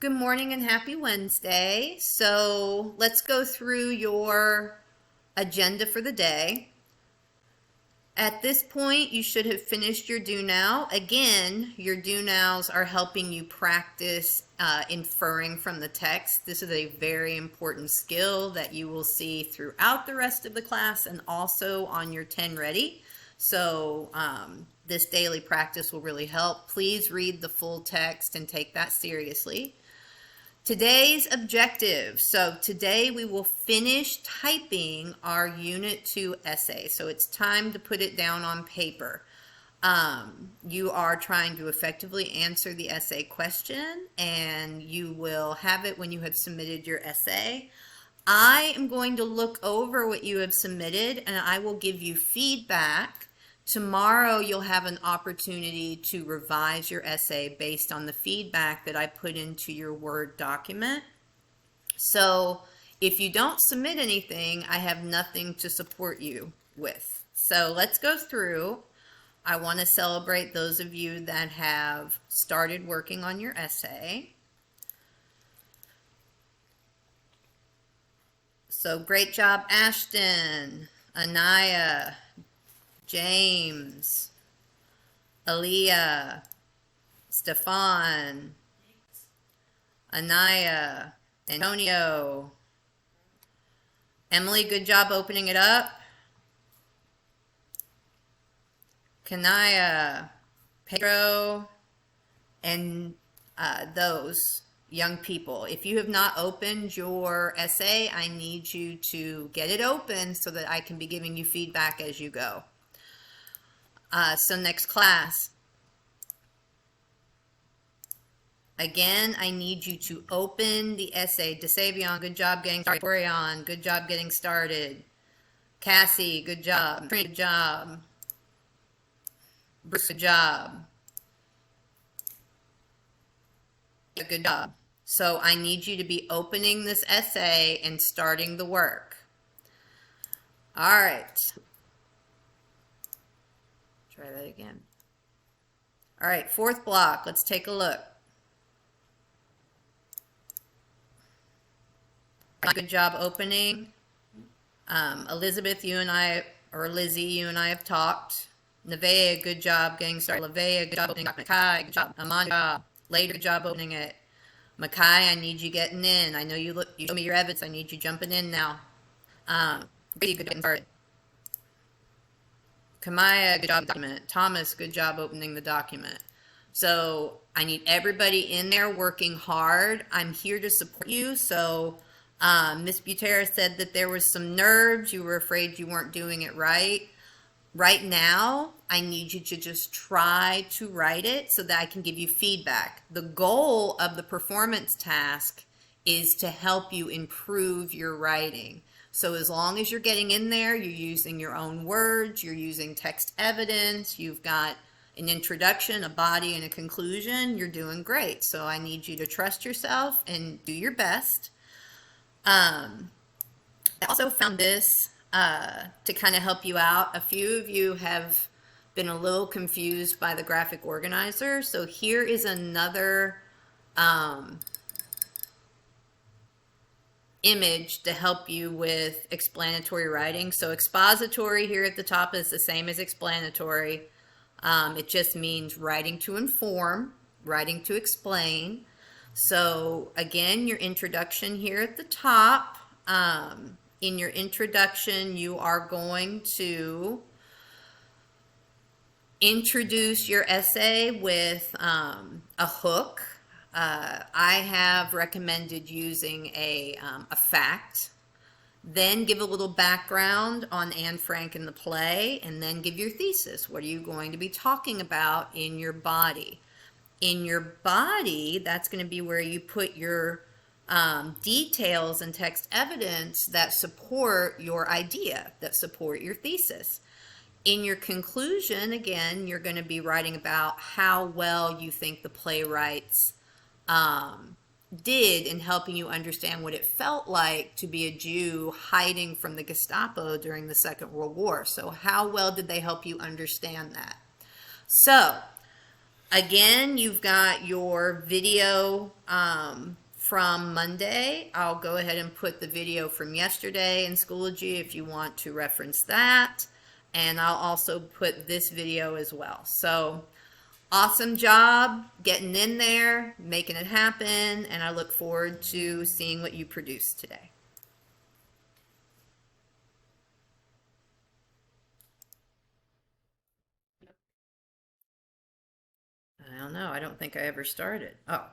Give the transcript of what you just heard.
Good morning and happy Wednesday. So let's go through your agenda for the day. At this point, you should have finished your do now. Again, your do nows are helping you practice inferring from the text. This is a very important skill that you will see throughout the rest of the class and also on your 10 ready. So this daily practice will really help. Please read the full text and take that seriously. Today's objective. So today we will finish typing our Unit 2 essay. So it's time to put it down on paper. You are trying to effectively answer the essay question, and you will have it when you have submitted your essay. I am going to look over what you have submitted, and I will give you feedback. Tomorrow you'll have an opportunity to revise your essay based on the feedback that I put into your Word document. So if you don't submit anything, I have nothing to support you with. So let's go through. I want to celebrate those of you that have started working on your essay. So great job, Ashton, Anaya, James, Aaliyah, Stefan, Anaya, Antonio. Emily, good job opening it up. Kanaya, Pedro, and those young people. If you have not opened your essay, I need you to get it open so that I can be giving you feedback as you go. So next class. Again, I need you to open the essay. DeSavion, good job getting started. Orion, good job getting started. Cassie, good job. Good job. Bruce, good job. Good job. So I need you to be opening this essay and starting the work. All right. Try that again. All right, fourth block. Let's take a look. Good job opening. Elizabeth, you and I, or Lizzie, you and I have talked. Nevaeh, good job getting started. Lavea, good job opening up. Makai, good job. Amanda, later, good job opening it. Makai, I need you getting in. I know you show me your evidence. I need you jumping in now. Brady, good job getting started. Kamaya, good job document. Thomas, good job opening the document. So I need everybody in there working hard. I'm here to support you. So Miss Butera said that there was some nerves. You were afraid you weren't doing it right. Right now, I need you to just try to write it so that I can give you feedback. The goal of the performance task is to help you improve your writing. So as long as you're getting in there, you're using your own words, you're using text evidence, you've got an introduction, a body, and a conclusion, you're doing great. So I need you to trust yourself and do your best. I also found this to kind of help you out. A few of you have been a little confused by the graphic organizer. So here is another image to help you with explanatory writing. So expository here at the top is the same as explanatory. It just means writing to inform, writing to explain. So again, your introduction here at the top. In your introduction, you are going to introduce your essay with a hook. I have recommended using a fact, then give a little background on Anne Frank and the play, and then give your thesis. What are you going to be talking about in your body? In your body, that's going to be where you put your details and text evidence that support your idea, that support your thesis. In your conclusion, again, you're going to be writing about how well you think the playwrights did in helping you understand what it felt like to be a Jew hiding from the Gestapo during the Second World War. So how well did they help you understand that? So Again, you've got your video from Monday. I'll go ahead and put the video from yesterday in Schoology if you want to reference that. And I'll also put this video as well. So awesome job getting in there, making it happen, and I look forward to seeing what you produce today. I don't know. I don't think I ever started. Oh.